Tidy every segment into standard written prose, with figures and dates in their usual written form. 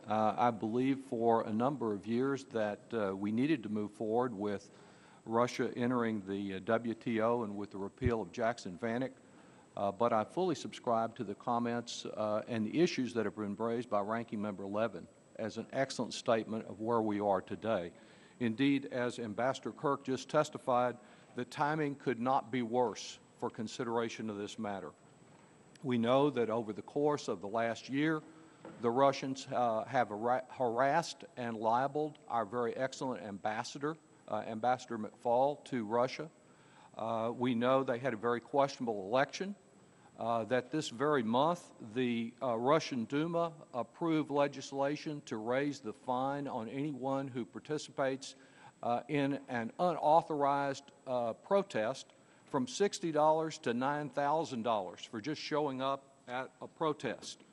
I believe for a number of years that we needed to move forward with Russia entering the WTO and with the repeal of Jackson-Vanik, but I fully subscribe to the comments and the issues that have been raised by Ranking Member Levin as an excellent statement of where we are today. Indeed, as Ambassador Kirk just testified, the timing could not be worse for consideration of this matter. We know that over the course of the last year, the Russians have harassed and libeled our very excellent ambassador, Ambassador McFaul, to Russia. We know they had a very questionable election, that this very month the Russian Duma approved legislation to raise the fine on anyone who participates in an unauthorized protest from $60 to $9,000 for just showing up at a protest.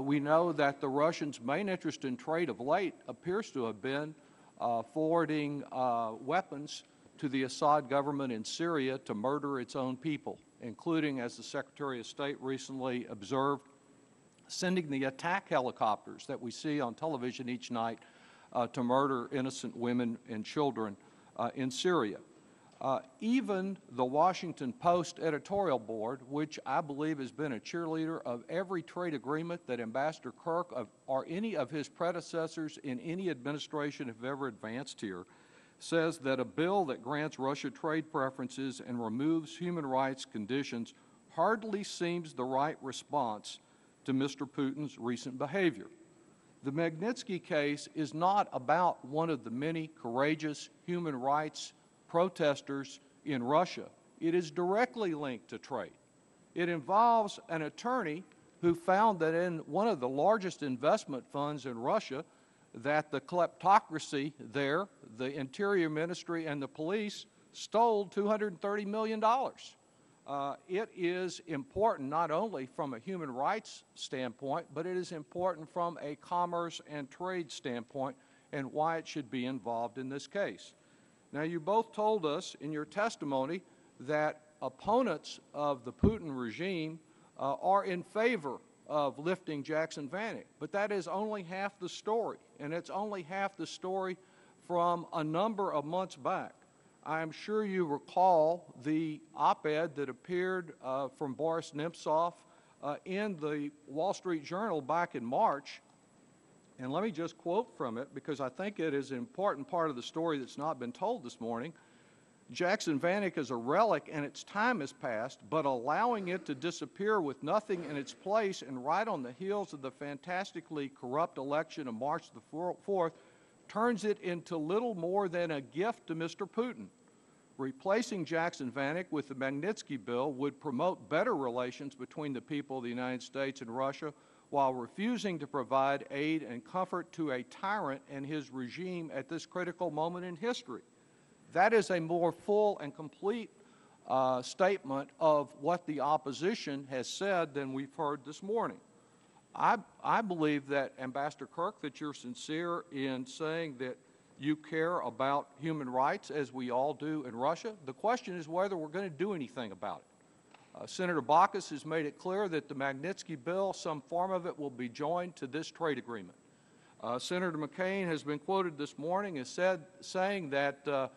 We know that the Russians' main interest in trade of late appears to have been forwarding weapons to the Assad government in Syria to murder its own people, including, as the Secretary of State recently observed, sending the attack helicopters that we see on television each night to murder innocent women and children in Syria. Even the Washington Post editorial board, which I believe has been a cheerleader of every trade agreement that Ambassador Kirk or any of his predecessors in any administration have ever advanced here, says that a bill that grants Russia trade preferences and removes human rights conditions hardly seems the right response to Mr. Putin's recent behavior. The Magnitsky case is not about one of the many courageous human rights protesters in Russia. It is directly linked to trade. It involves an attorney who found that in one of the largest investment funds in Russia, that the kleptocracy there, the Interior Ministry and the police, stole $230 million. It is important not only from a human rights standpoint, but it is important from a commerce and trade standpoint and why it should be involved in this case. Now, you both told us in your testimony that opponents of the Putin regime are in favor of lifting Jackson-Vanik, but that is only half the story, and it's only half the story from a number of months back. I am sure you recall the op-ed that appeared from Boris Nemtsov in the Wall Street Journal back in March. And let me just quote from it because I think it is an important part of the story that's not been told this morning. Jackson-Vanik is a relic and its time has passed, but allowing it to disappear with nothing in its place and right on the heels of the fantastically corrupt election of March the 4th turns it into little more than a gift to Mr. Putin. Replacing Jackson-Vanik with the Magnitsky bill would promote better relations between the people of the United States and Russia while refusing to provide aid and comfort to a tyrant and his regime at this critical moment in history. That is a more full and complete statement of what the opposition has said than we've heard this morning. I believe that, Ambassador Kirk, that you're sincere in saying that you care about human rights, as we all do in Russia. The question is whether we're going to do anything about it. Senator Baucus has made it clear that the Magnitsky bill, some form of it, will be joined to this trade agreement. Senator McCain has been quoted this morning as saying that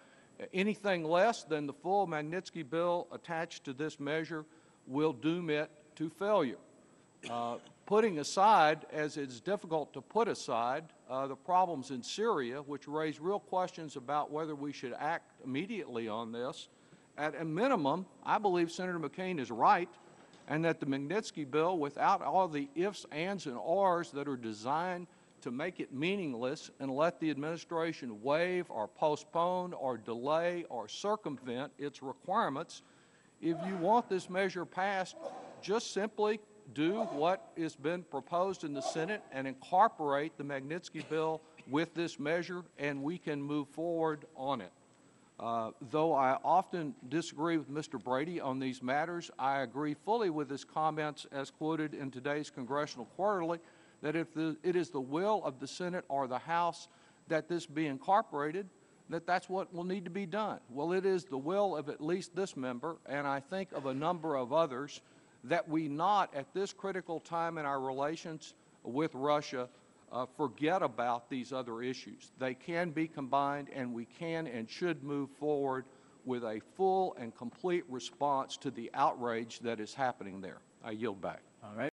anything less than the full Magnitsky bill attached to this measure will doom it to failure. Putting aside, as it's difficult to put aside, the problems in Syria, which raise real questions about whether we should act immediately on this, at a minimum, I believe Senator McCain is right, and that the Magnitsky bill, without all the ifs, ands, and ors that are designed to make it meaningless and let the administration waive or postpone or delay or circumvent its requirements, if you want this measure passed, just simply do what has been proposed in the Senate and incorporate the Magnitsky bill with this measure, and we can move forward on it. Though I often disagree with Mr. Brady on these matters, I agree fully with his comments as quoted in today's Congressional Quarterly that if it is the will of the Senate or the House that this be incorporated, that's what will need to be done. Well, it is the will of at least this member, and I think of a number of others, that we not, at this critical time in our relations with Russia, forget about these other issues. They can be combined, and we can and should move forward with a full and complete response to the outrage that is happening there. I yield back. All right.